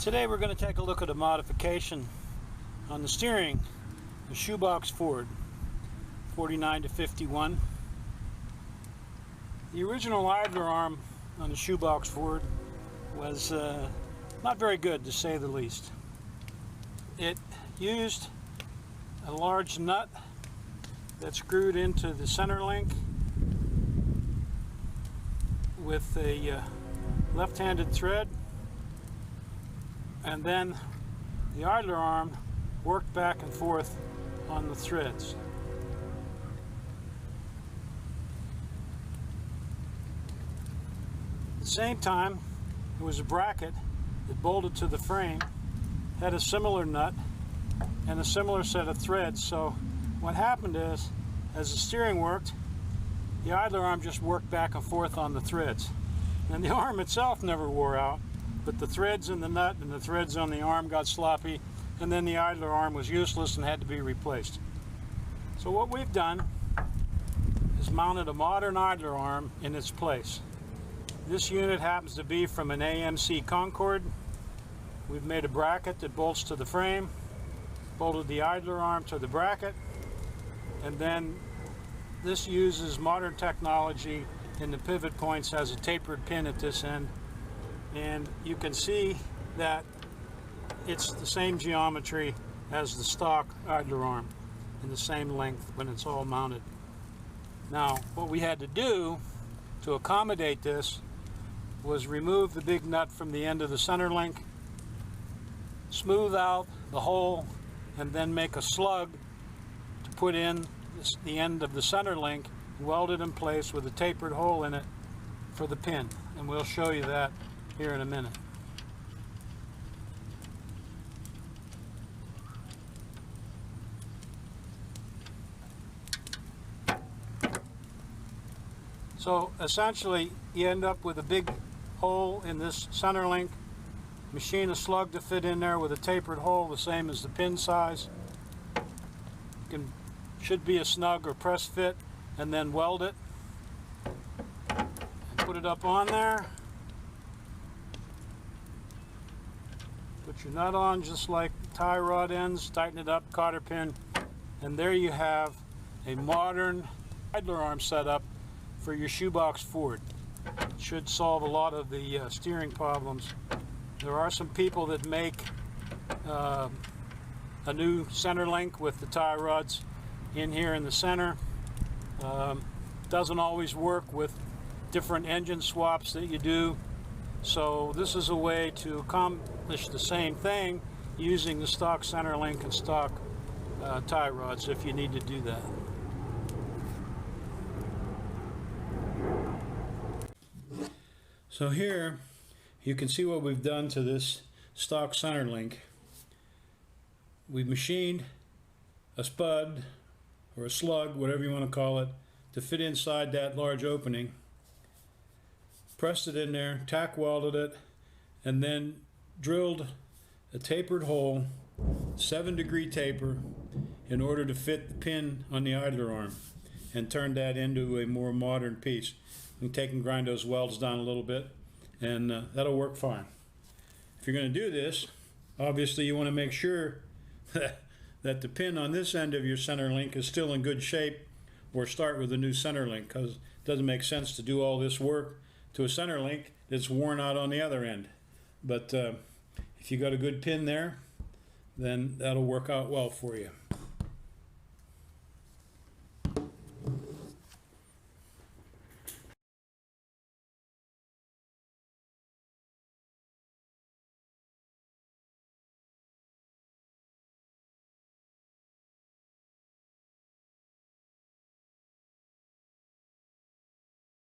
Today we're going to take a look at a modification on the steering, the shoebox Ford 49 to 51. The original idler arm on the shoebox Ford was not very good, to say the least. It used a large nut that screwed into the center link with a left-handed thread, and then the idler arm worked back and forth on the threads. At the same time, there was a bracket that bolted to the frame, had a similar nut and a similar set of threads. So what happened is, as the steering worked, the idler arm just worked back and forth on the threads. And the arm itself never wore out, but the threads in the nut and the threads on the arm got sloppy, and then the idler arm was useless and had to be replaced. So what we've done is mounted a modern idler arm in its place. This unit happens to be from an AMC Concord. We've made a bracket that bolts to the frame, bolted the idler arm to the bracket, and then this uses modern technology in the pivot points, has a tapered pin at this end, and you can see that it's the same geometry as the stock idler arm and the same length when it's all mounted. Now, what we had to do to accommodate this was remove the big nut from the end of the center link, smooth out the hole, and then make a slug to put in the end of the center link, weld it in place with a tapered hole in it for the pin. And we'll show you that here in a minute. So essentially you end up with a big hole in this center link, machine a slug to fit in there with a tapered hole the same as the pin size. Should be a snug or press fit, and then weld it and put it up on there. Put your nut on just like tie rod ends, tighten it up, cotter pin, and there you have a modern idler arm setup for your shoebox Ford. It should solve a lot of the steering problems. There are some people that make a new center link with the tie rods in here in the center. Doesn't always work with different engine swaps that you do. So this is a way to accomplish the same thing using the stock center link and stock tie rods if you need to do that. So here you can see what we've done to this stock center link. We've machined a spud or a slug, whatever you want to call it, to fit inside that large opening. Pressed it in there, tack welded it, and then drilled a tapered hole, 7-degree taper, in order to fit the pin on the idler arm, and turned that into a more modern piece. We can take and grind those welds down a little bit, and that'll work fine. If you're going to do this, obviously you want to make sure that the pin on this end of your center link is still in good shape, or start with a new center link, because it doesn't make sense to do all this work to a center link that's worn out on the other end. But if you got a good pin there, then that'll work out well for you.